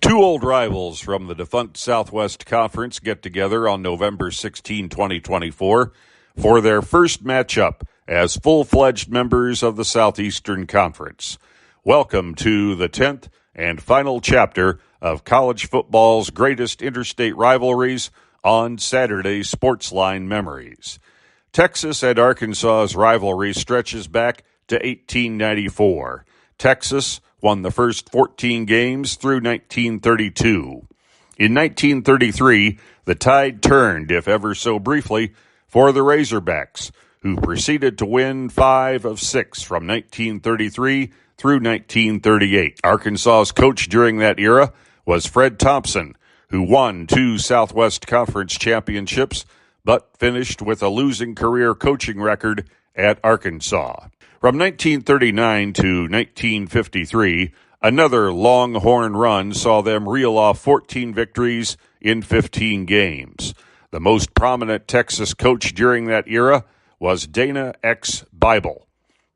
Two old rivals from the defunct Southwest Conference get together on November 16, 2024 for their first matchup as full-fledged members of the Southeastern Conference. Welcome to the 10th and final chapter of college football's greatest interstate rivalries on Saturday Sportsline Memories. Texas and Arkansas's rivalry stretches back to 1894. Texas won the first 14 games through 1932. In 1933, the tide turned, if ever so briefly, for the Razorbacks, who proceeded to win 5 of 6 from 1933 through 1938. Arkansas's coach during that era was Fred Thompson, who won 2 Southwest Conference championships, but finished with a losing career coaching record at Arkansas. From 1939 to 1953, another Longhorn run saw them reel off 14 victories in 15 games. The most prominent Texas coach during that era was Dana X. Bible.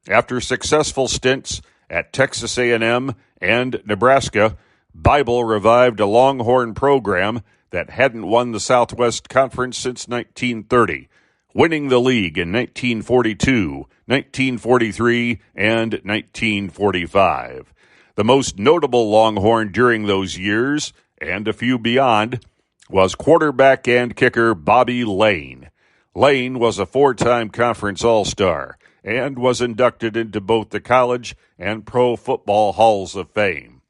After successful stints at Texas A&M and Nebraska, Bible revived a Longhorn program that hadn't won the Southwest Conference since 1930. Winning the league in 1942, 1943, and 1945. The most notable Longhorn during those years, and a few beyond, was quarterback and kicker Bobby Lane. Lane was a 4-time conference All-Star and was inducted into both the college and pro football halls of fame.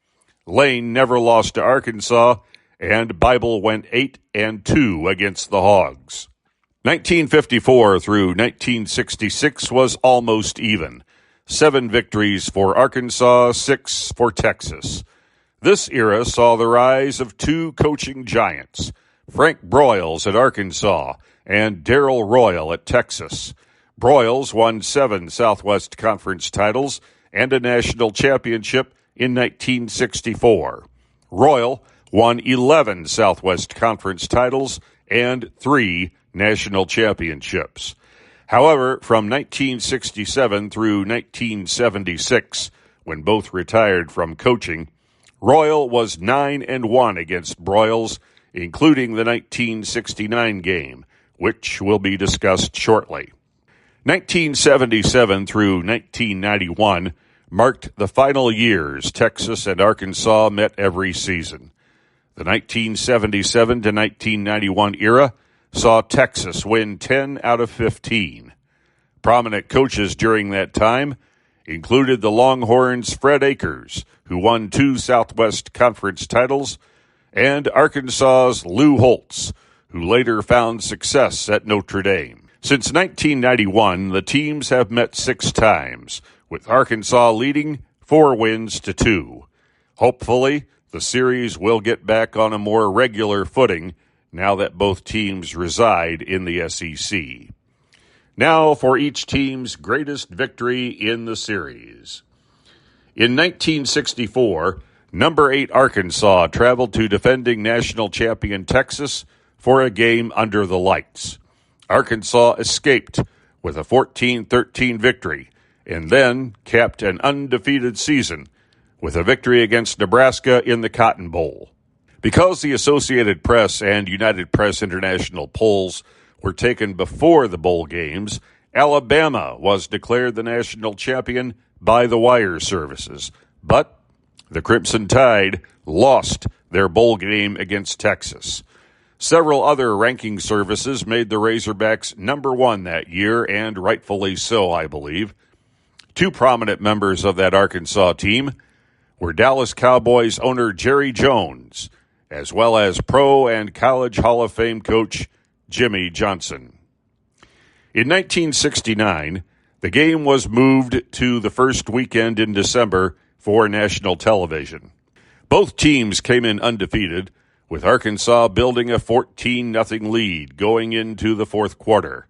Lane never lost to Arkansas, and Bible went 8-2 against the Hogs. 1954 through 1966 was almost even. 7 victories for Arkansas, 6 for Texas. This era saw the rise of 2 coaching giants, Frank Broyles at Arkansas and Darrell Royal at Texas. Broyles won 7 Southwest Conference titles and a national championship in 1964. Royal won 11 Southwest Conference titles and 3 national championships. However, from 1967 through 1976, when both retired from coaching, Royal was 9-1 against Broyles, including the 1969 game, which will be discussed shortly. 1977 through 1991 marked the final years Texas and Arkansas met every season. The 1977 to 1991 era saw Texas win 10 out of 15. Prominent coaches during that time included the Longhorns' Fred Akers, who won 2 Southwest Conference titles, and Arkansas's Lou Holtz, who later found success at Notre Dame. Since 1991, the teams have met 6 times, with Arkansas leading 4 wins to 2. Hopefully, the series will get back on a more regular footing now that both teams reside in the SEC. Now for each team's greatest victory in the series. In 1964, number 8 Arkansas traveled to defending national champion Texas for a game under the lights. Arkansas escaped with a 14-13 victory and then capped an undefeated season with a victory against Nebraska in the Cotton Bowl. Because the Associated Press and United Press International polls were taken before the bowl games, Alabama was declared the national champion by the wire services. But the Crimson Tide lost their bowl game against Texas. Several other ranking services made the Razorbacks number 1 that year, and rightfully so, I believe. 2 prominent members of that Arkansas team were Dallas Cowboys owner Jerry Jones, as well as Pro and College Hall of Fame coach Jimmy Johnson. In 1969, the game was moved to the first weekend in December for national television. Both teams came in undefeated, with Arkansas building a 14-0 lead going into the fourth quarter.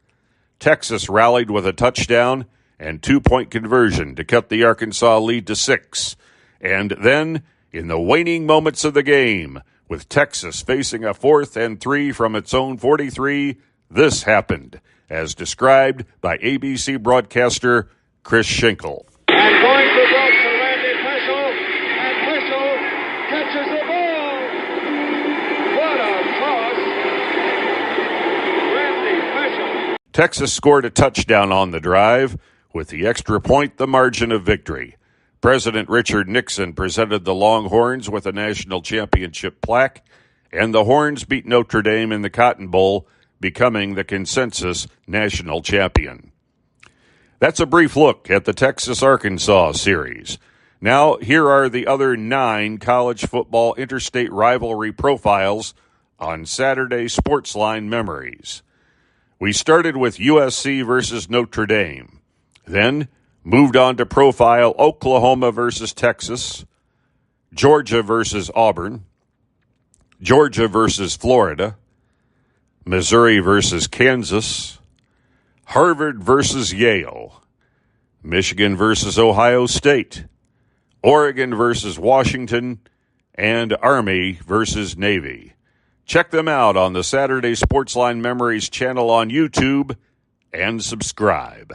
Texas rallied with a touchdown and 2-point conversion to cut the Arkansas lead to 6. And then, in the waning moments of the game, with Texas facing a 4th and 3 from its own 43, this happened, as described by ABC broadcaster Chris Schenkel. And going to block for Randy Peschel, and Peschel catches the ball. Texas scored a touchdown on the drive, with the extra point the margin of victory. President Richard Nixon presented the Longhorns with a national championship plaque, and the Horns beat Notre Dame in the Cotton Bowl, becoming the consensus national champion. That's a brief look at the Texas-Arkansas series. Now, here are the other 9 college football interstate rivalry profiles on Saturday Sportsline Memories. We started with USC versus Notre Dame, then moved on to profile Oklahoma versus Texas, Georgia versus Auburn, Georgia versus Florida, Missouri versus Kansas, Harvard versus Yale, Michigan versus Ohio State, Oregon versus Washington, and Army versus Navy. Check them out on the Saturday Sportsline Memories channel on YouTube and subscribe.